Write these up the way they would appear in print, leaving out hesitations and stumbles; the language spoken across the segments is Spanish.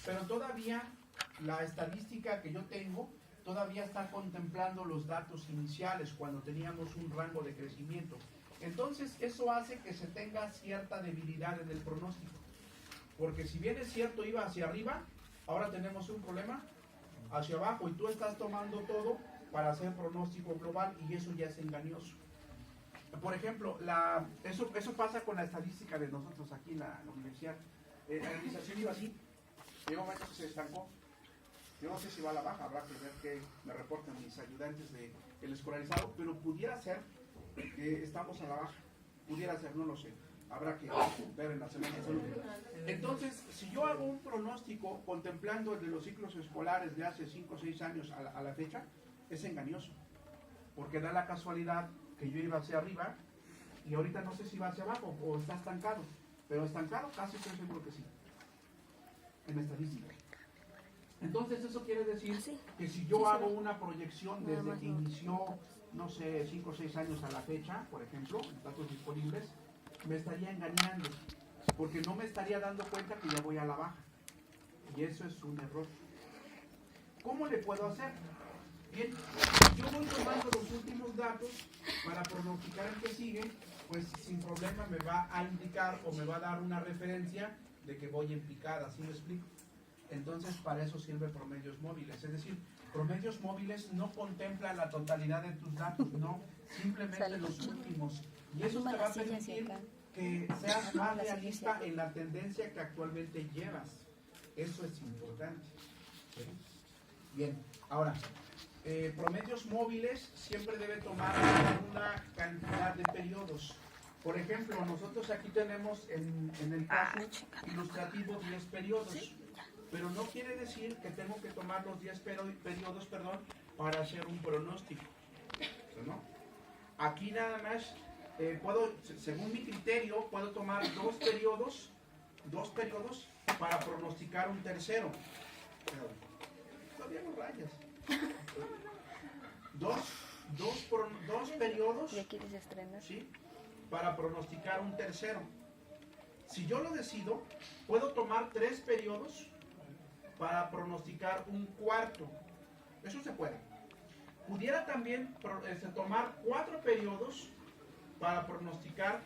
pero todavía la estadística que yo tengo todavía está contemplando los datos iniciales cuando teníamos un rango de crecimiento. Entonces eso hace que se tenga cierta debilidad en el pronóstico, porque si bien es cierto iba hacia arriba, ahora tenemos un problema hacia abajo y tú estás tomando todo para hacer pronóstico global y eso ya es engañoso. Por ejemplo, eso pasa con la estadística de nosotros aquí en la universidad. La organización iba así, llegó un momento que se estancó. Yo no sé si va a la baja, habrá que ver qué me reportan mis ayudantes del escolarizado, pero pudiera ser que estamos a la baja, pudiera ser, no lo sé, habrá que ver en la semana de salud. Entonces, si yo hago un pronóstico contemplando el de los ciclos escolares de hace 5 o 6 años a la fecha, es engañoso, porque da la casualidad que yo iba hacia arriba y ahorita no sé si va hacia abajo o está estancado, pero estancado casi estoy seguro que sí, en estadística. Entonces eso quiere decir que si yo hago una proyección desde que inició, no sé, 5 o 6 años a la fecha, por ejemplo, en datos disponibles, me estaría engañando, porque no me estaría dando cuenta que ya voy a la baja. Y eso es un error. ¿Cómo le puedo hacer? Bien, yo voy tomando los últimos datos para pronosticar el que sigue, pues sin problema me va a indicar o me va a dar una referencia de que voy en picada, ¿sí me explico? Entonces para eso sirve promedios móviles, es decir, promedios móviles no contemplan la totalidad de tus datos, no, simplemente los últimos. Y eso te va a permitir que seas más realista en la tendencia que actualmente llevas. Eso es importante. ¿Sí? Bien, ahora, promedios móviles siempre debe tomar una cantidad de periodos. Por ejemplo, nosotros aquí tenemos en el caso ilustrativo 10 periodos, pero no quiere decir que tengo que tomar los 10 periodos para hacer un pronóstico, ¿no? Aquí nada más puedo, según mi criterio, puedo tomar dos periodos para pronosticar un tercero. Todavía no rayas. Dos periodos, ¿sí?, para pronosticar un tercero. Si yo lo decido, puedo tomar 3 periodos para pronosticar un cuarto. Eso se puede. Pudiera también tomar 4 periodos para pronosticar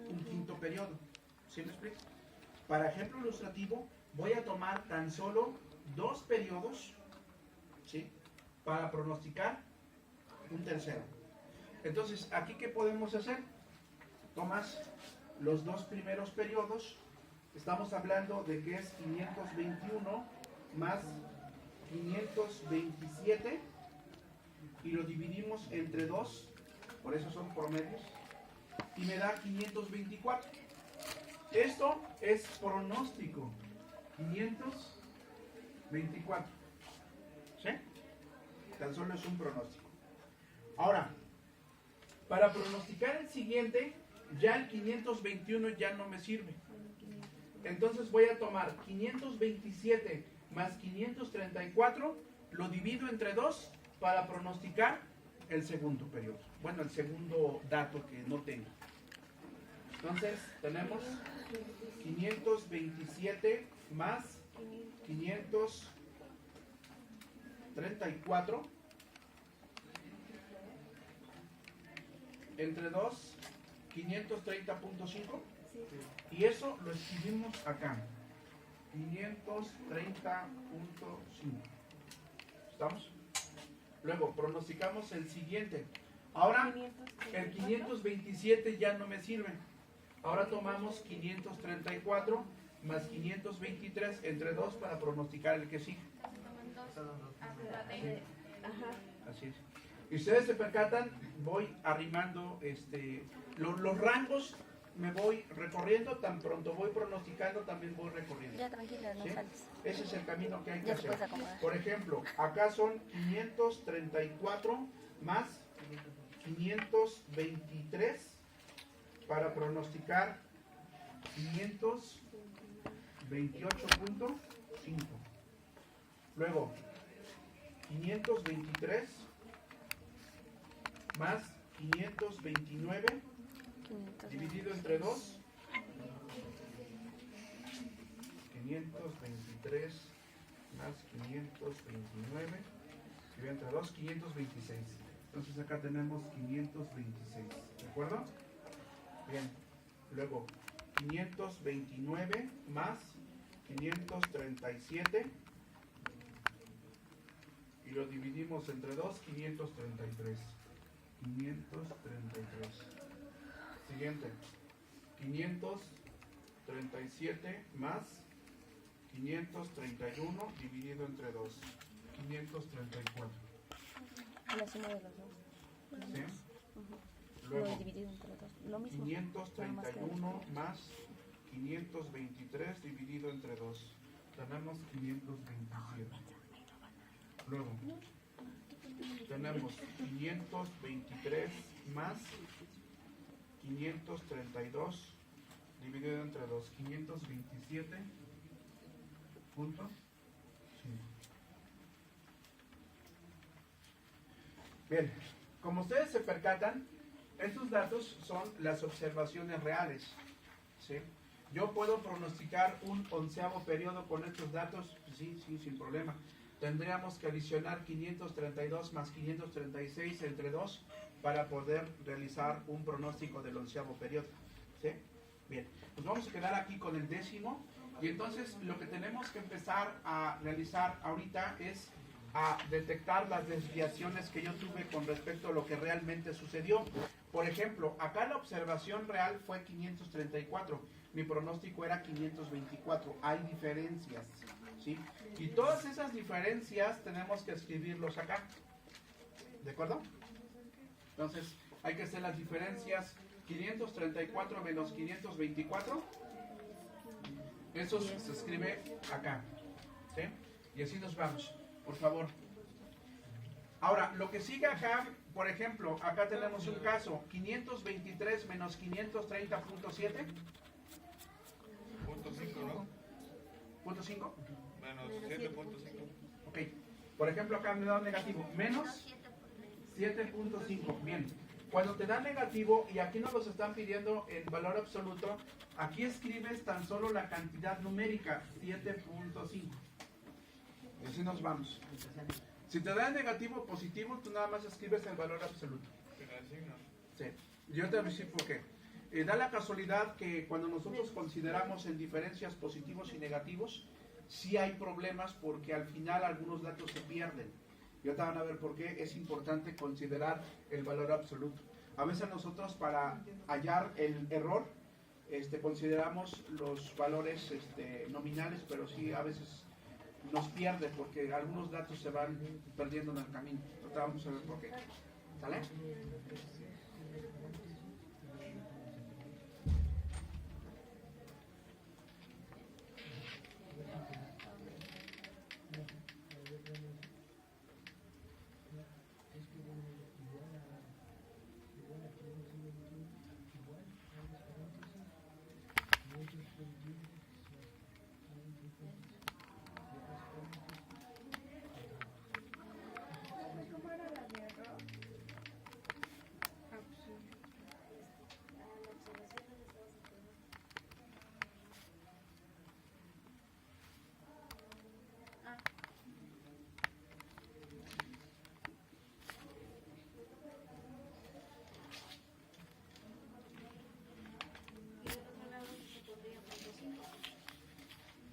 un quinto periodo. ¿Sí me explico? Para ejemplo ilustrativo, voy a tomar tan solo 2 periodos, ¿sí?, para pronosticar un tercero. Entonces, ¿aquí qué podemos hacer? Tomas los 2 primeros periodos, estamos hablando de que es 521 más 527 y lo dividimos entre 2, por eso son promedios, y me da 524. Esto es pronóstico, 524. ¿Sí? Tan solo es un pronóstico. Ahora, para pronosticar el siguiente, ya el 521 ya no me sirve. Entonces voy a tomar 527 más 534, lo divido entre 2 para pronosticar el segundo periodo. Bueno, el segundo dato que no tengo. Entonces tenemos 527 más 534 entre 2, 530.5, y eso lo escribimos acá, 530.5. ¿Estamos? Luego pronosticamos el siguiente. Ahora el 527 ya no me sirve. Ahora tomamos 534 más 523 entre 2 para pronosticar el que sigue. Así es. Y ustedes se percatan, voy arrimando los rangos, me voy recorriendo, tan pronto voy pronosticando, también voy recorriendo. Ya, tranquila, no ¿Sí? sales. Ese es el camino que hay que Ya hacer. te puedes acomodar. Por ejemplo, acá son 534 más 523 para pronosticar 528.5. Luego, 523 más 529 dividido entre 2, que 523 más 529, y entre 2, 526. Entonces acá tenemos 526, ¿de acuerdo? Bien, luego 529 más 537, y lo dividimos entre 2, 533. 533. Siguiente, 537 más 531 dividido entre 2, 534. La suma de los dos. ¿Sí? Luego Luego, dividido entre dos. Lo mismo. 531 más 523 dividido entre 2. Tenemos 527. Luego, tenemos 523 más 532 dividido entre 2. 527.5. Bien, como ustedes se percatan, estos datos son las observaciones reales, ¿sí? Yo puedo pronosticar un 11º periodo con estos datos, sí, sin problema. Tendríamos que adicionar 532 más 536 entre 2 para poder realizar un pronóstico del 11º periodo, ¿sí? Bien, pues vamos a quedar aquí con el 10º, y entonces lo que tenemos que empezar a realizar ahorita es a detectar las desviaciones que yo tuve con respecto a lo que realmente sucedió. Por ejemplo, acá la observación real fue 534, mi pronóstico era 524, hay diferencias, ¿sí? Y todas esas diferencias tenemos que escribirlos acá, ¿de acuerdo? Entonces, hay que hacer las diferencias. 534 menos 524, eso se escribe acá, ¿sí? Y así nos vamos. Por favor. Ahora, lo que sigue acá, por ejemplo, acá tenemos un caso, 523 menos 530.7. Punto 5, ¿no? ¿Punto 5? Menos 7.5. Ok. Por ejemplo, acá me da un negativo, menos 7.5. Bien. Cuando te da negativo, y aquí nos los están pidiendo en valor absoluto, aquí escribes tan solo la cantidad numérica, 7.5. Y así nos vamos. Si te da negativo o positivo, tú nada más escribes el valor absoluto. Sí. Yo te voy a decir por qué. Da la casualidad que cuando nosotros consideramos en diferencias positivos y negativos, sí hay problemas porque al final algunos datos se pierden. Y ahorita van a ver por qué es importante considerar el valor absoluto. A veces nosotros para hallar el error, consideramos los valores nominales, pero sí a veces nos pierde porque algunos datos se van perdiendo en el camino. Ahorita vamos a ver por qué. ¿Sale?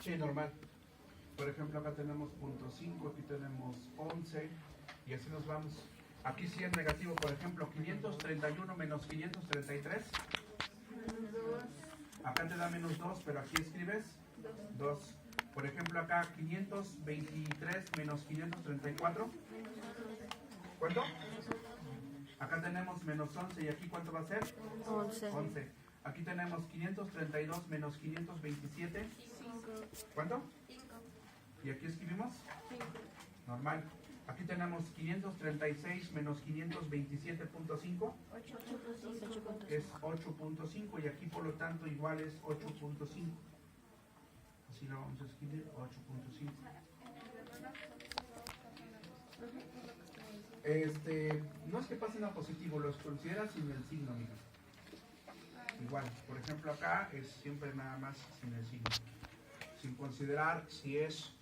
Sí, normal. Por ejemplo, acá tenemos punto 5, aquí tenemos 11, y así nos vamos. Aquí sí es negativo, por ejemplo, 531 menos 533. Acá te da menos 2, pero aquí escribes 2. Por ejemplo, acá 523 menos 534. ¿Cuánto? Acá tenemos menos 11, y aquí ¿cuánto va a ser? 11. Aquí tenemos 532 menos 527. ¿Cuánto? 5. ¿Y aquí escribimos? 5. Normal. Aquí tenemos 536 menos 527.5. 8.5. Es 8.5, y aquí por lo tanto igual es 8.5. Así lo vamos a escribir, 8.5. No es que pasen a positivo, los consideras sin el signo, mira. Igual, por ejemplo acá es siempre nada más sin el signo. sin considerar si es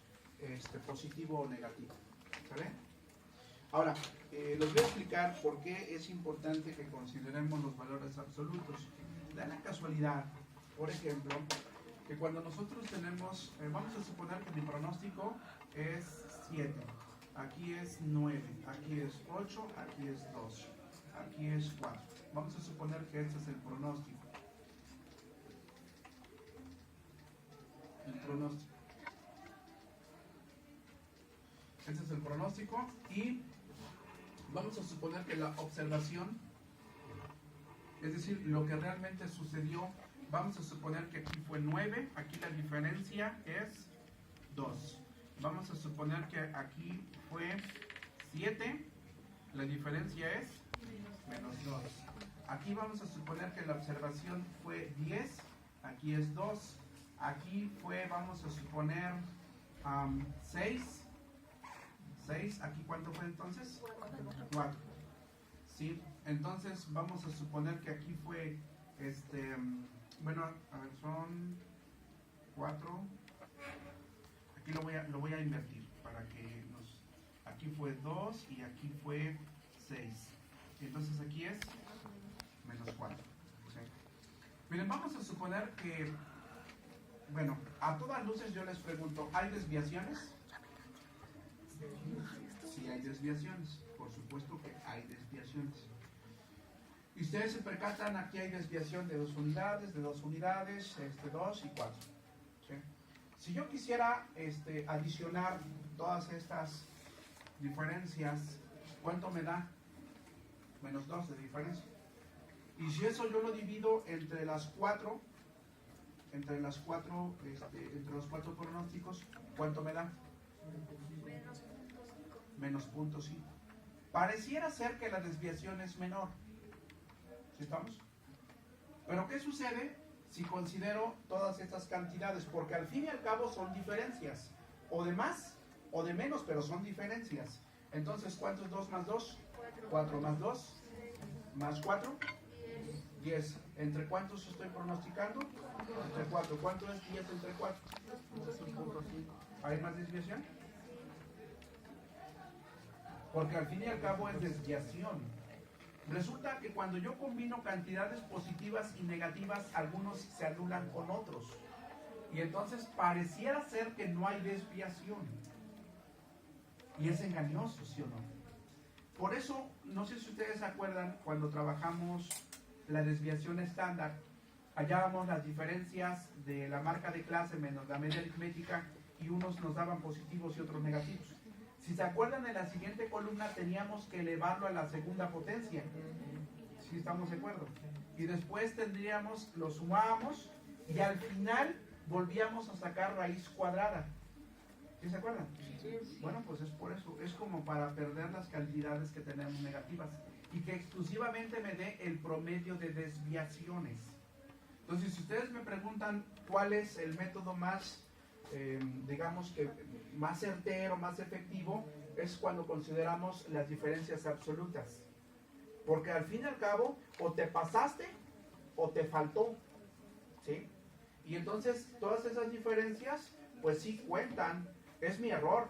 positivo o negativo. ¿Sale? Ahora, les voy a explicar por qué es importante que consideremos los valores absolutos. Da la casualidad, por ejemplo, que cuando nosotros tenemos, vamos a suponer que mi pronóstico es 7, aquí es 9, aquí es 8, aquí es 2, aquí es 4. Vamos a suponer que este es el pronóstico. Este es el pronóstico y vamos a suponer que la observación, es decir, lo que realmente sucedió, vamos a suponer que aquí fue 9, aquí la diferencia es 2. Vamos a suponer que aquí fue 7, la diferencia es menos 2. Aquí vamos a suponer que la observación fue 10, aquí es 2. Aquí fue, vamos a suponer, 6. 6, ¿aquí cuánto fue entonces? 4. ¿Sí? Entonces vamos a suponer que aquí fue, bueno, a ver, son 4. Aquí lo voy a invertir para que aquí fue 2 y aquí fue 6. Entonces aquí es menos 4. ¿Sí? Miren, vamos a suponer que, bueno, a todas luces yo les pregunto, ¿hay desviaciones? Sí hay desviaciones, por supuesto que hay desviaciones. Y ustedes se percatan, aquí hay desviación de 2 unidades, 2 y 4. ¿Sí? Si yo quisiera adicionar todas estas diferencias, ¿cuánto me da? Menos 2 de diferencia. Y si eso yo lo divido entre las 4, entre los 4 pronósticos, ¿cuánto me da? Menos 0.5. Pareciera ser que la desviación es menor. ¿Sí estamos? Pero ¿qué sucede si considero todas estas cantidades? Porque al fin y al cabo son diferencias. O de más o de menos, pero son diferencias. Entonces, ¿cuánto es 2 más 2? 4 más 2 más 4. 10. ¿Entre cuántos estoy pronosticando? Entre 4. ¿Cuánto es 10 entre 4? 5.5. ¿Hay más desviación? Porque al fin y al cabo es desviación. Resulta que cuando yo combino cantidades positivas y negativas, algunos se anulan con otros. Y entonces pareciera ser que no hay desviación. Y es engañoso, ¿sí o no? Por eso, no sé si ustedes se acuerdan, cuando trabajamos la desviación estándar, hallábamos las diferencias de la marca de clase menos la media aritmética y unos nos daban positivos y otros negativos. Si se acuerdan, en la siguiente columna teníamos que elevarlo a la segunda potencia. ¿Sí estamos de acuerdo? Y después lo sumábamos y al final volvíamos a sacar raíz cuadrada. ¿Sí se acuerdan? Bueno, pues es por eso. Es como para perder las cantidades que tenemos negativas y que exclusivamente me dé el promedio de desviaciones. Entonces, si ustedes me preguntan cuál es el método más, digamos que más certero, más efectivo, es cuando consideramos las diferencias absolutas. Porque al fin y al cabo, o te pasaste o te faltó. ¿Sí? Y entonces, todas esas diferencias, pues sí cuentan. Es mi error,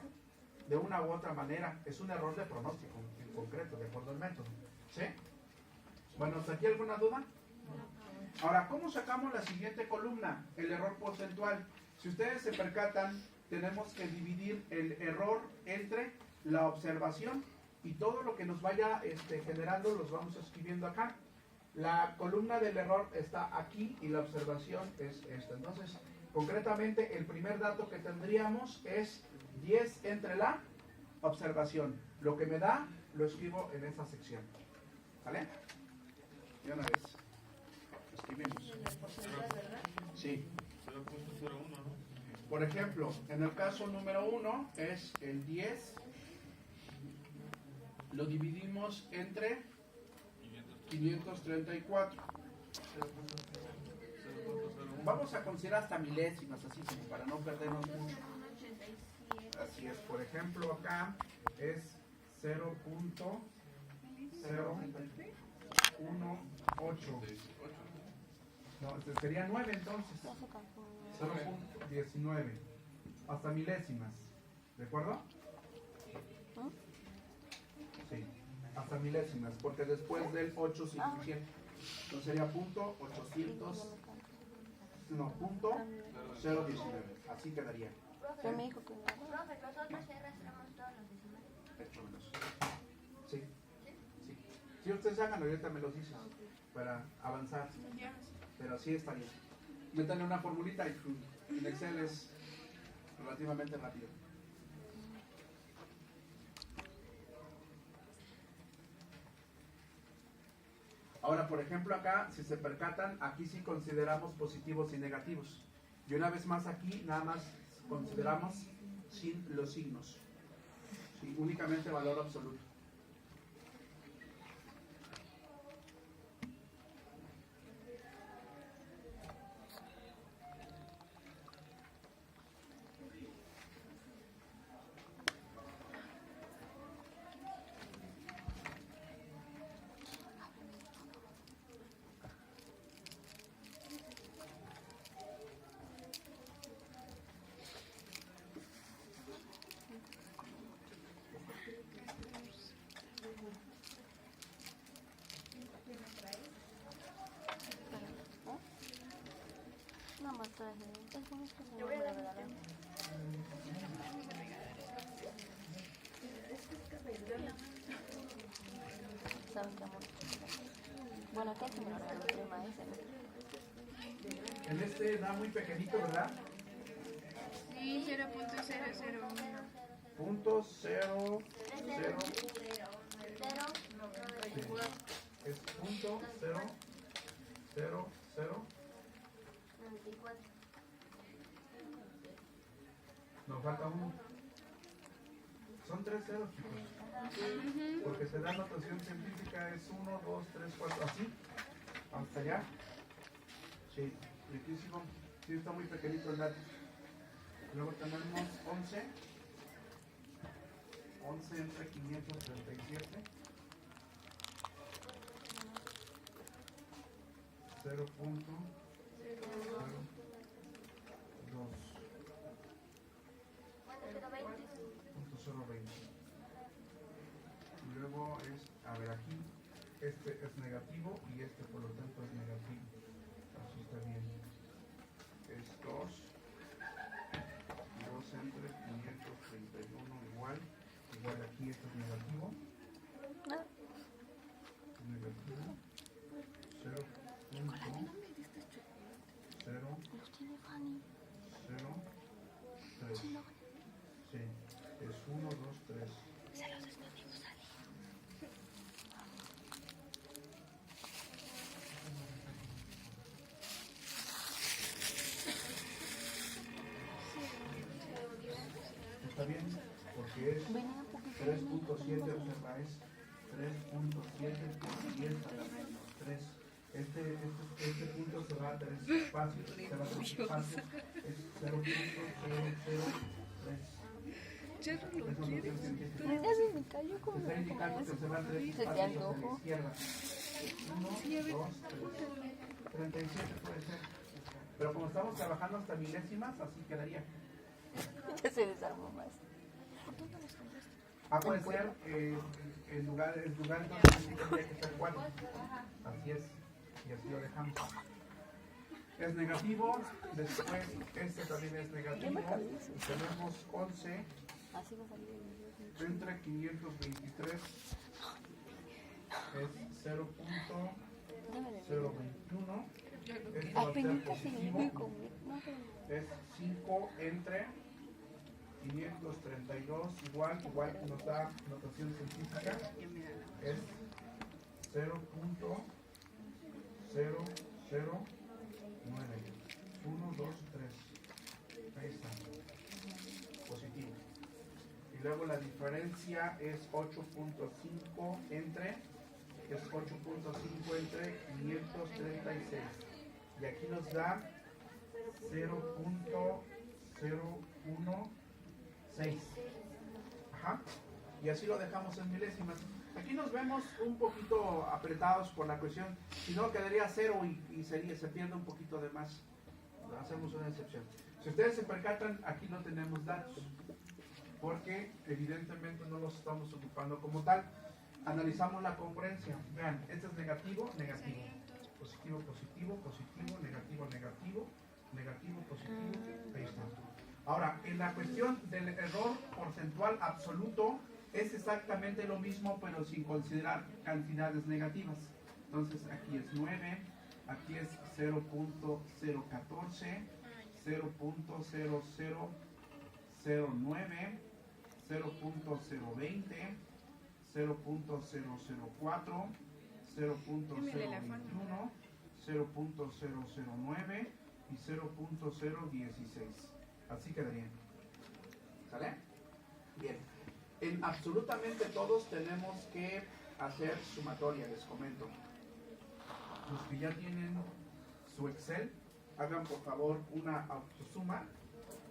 de una u otra manera. Es un error de pronóstico, en concreto, de acuerdo al método. ¿Sí? Bueno, ¿hasta aquí alguna duda? Ahora, ¿cómo sacamos la siguiente columna? El error porcentual. Si ustedes se percatan, tenemos que dividir el error entre la observación y todo lo que nos vaya generando los vamos escribiendo acá. La columna del error está aquí y la observación es esta. Entonces, concretamente, el primer dato que tendríamos es 10 entre la observación. Lo que me da, lo escribo en esa sección. ¿Vale? Y una vez. Escribimos. Sí. 0.01, ¿no? Por ejemplo, en el caso número 1 es el 10. Lo dividimos entre 534. Vamos a considerar hasta milésimas, así como para no perdernos mucho. Así es, por ejemplo, acá es 0.018. No, sería 9 entonces. Ya se calculó. 0.19. Hasta milésimas. ¿De acuerdo? ¿Mm? Sí. Hasta milésimas. Porque después del 8 es insuficiente. Entonces sería punto 800. No, punto 019. Así quedaría. Pero me dijo que no. Profe, nosotros sí arrastramos todos los decimales. Hecho menos. Sí. Sí. Si ustedes háganlo, ahorita me los dices. Para avanzar. Pero sí está bien. Métanle una formulita y en Excel es relativamente rápido. Ahora, por ejemplo, acá, si se percatan, aquí sí consideramos positivos y negativos. Y una vez más aquí, nada más consideramos sin los signos. Sí, únicamente valor absoluto. Nada más traje. Es bonito. Te voy a dar ¿Sabes qué amor? Bueno, acá se me lo regaló mi prima ese, ¿no? En este da muy pequeñito, ¿verdad? Sí, 0.001. Punto 0, 0, es punto 0, 0, 0. 94. Nos falta uno. Son 3 ceros, chicos. Porque se da notación científica, es 1, 2, 3, 4, así. Hasta allá. Sí, riquísimo. Sí, está muy pequeñito el dato. Luego tenemos 11. 11 entre 537. 0.02. Punto 0.20. Y luego es, a ver aquí, este es negativo y este por lo tanto es negativo. Así está bien. Es 2. 2 entre 531 igual. Igual aquí esto es negativo. ¿No? Negativo. 0. 0. Los tiene Fanny. 0. 3. Sí, es 1, 2, 3. Se los escondimos a Lee. Está bien, porque es Venía un poquito. 3.7, observa, es 3.7 por 10 a la menos 3. Este punto se va a 3 espacios, se va a 3 espacios, es 0.003. Ya no lo Eso no quieres. tiene sentido. Ya se me cayó como Está indicando que se van 3 Se te espacios hacia la antojó. izquierda. 1, 2, 3. 37 puede ser. Pero como estamos trabajando hasta milésimas, así quedaría. Ya se desarmó más. Puede ser el lugar entonces sí tendría que estar 4. Así es. Y así lo dejamos. Es negativo, después este también es negativo. Y tenemos 11 Así va a salir el video. entre 523 es 0.021. Esto va a ser Apenitas se le positivo. fue conmigo. No, pero Es 5 entre 532 igual nos da notación científica, es 0.009. 1, 2, 3. Ahí está. Positivo. Y luego la diferencia es 8.5 entre 536. Y aquí nos da 0.016. Ajá. y así lo dejamos en milésimas. Aquí nos vemos un poquito apretados por la cuestión, si no quedaría 0 y se pierde un poquito de más. Hacemos una excepción. Si ustedes se percatan, aquí no tenemos datos, porque evidentemente no los estamos ocupando como tal. Analizamos la congruencia. Vean, este es negativo, negativo. Positivo, positivo, positivo, negativo, negativo, negativo, positivo. Ahí está. Ahora, en la cuestión del error porcentual absoluto, es exactamente lo mismo, pero sin considerar cantidades negativas. Entonces, aquí es 9, aquí es 0.014, 0.0009, 0.020, 0.004, 0.021, 0.009 y 0.016. Así quedarían. ¿Sale? Bien. En absolutamente todos tenemos que hacer sumatoria, les comento. Los que ya tienen su Excel, hagan por favor una autosuma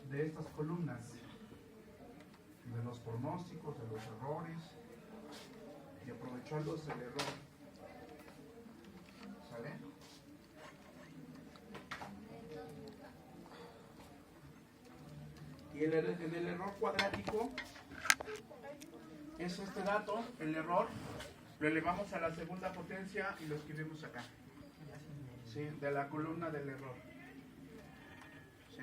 de estas columnas, de los pronósticos, de los errores, y aprovechándose el error. ¿Sale? Y en el error cuadrático es este dato, el error, lo elevamos a la segunda potencia y lo escribimos acá. ¿Sí? De la columna del error. ¿Sí?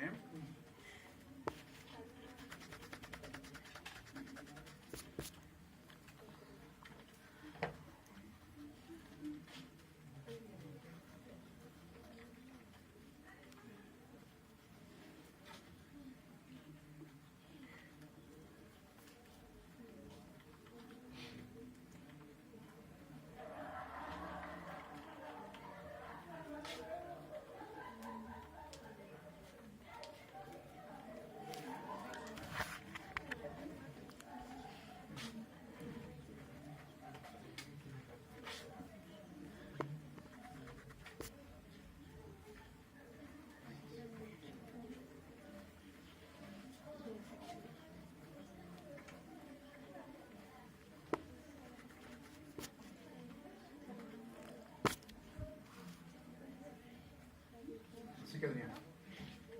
Así quedaría.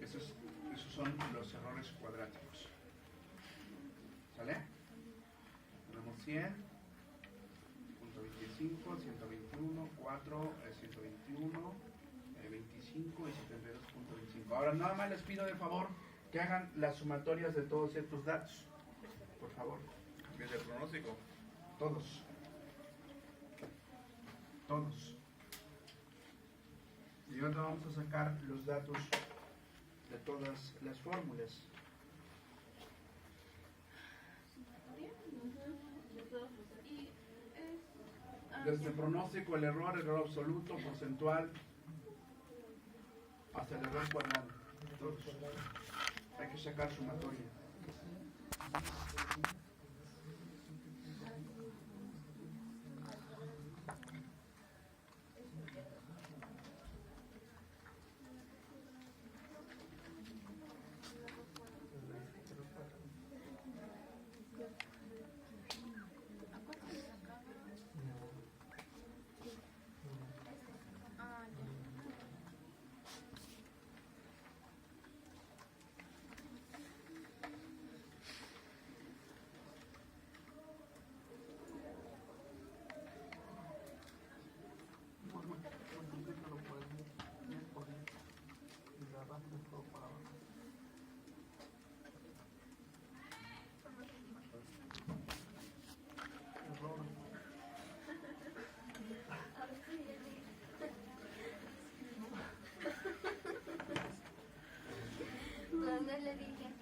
Esos son los errores cuadráticos. ¿Sale? Tenemos 100, punto 25, 121, 4, 121, 25 y 72.25. Ahora nada más les pido de favor que hagan las sumatorias de todos estos datos. Por favor. Desde el pronóstico. Todos. Todos. Y ahora vamos a sacar los datos de todas las fórmulas. Desde el pronóstico, el error absoluto, porcentual, hasta el error cuadrado. Todos. Hay que sacar sumatoria. ¿Dónde le dije?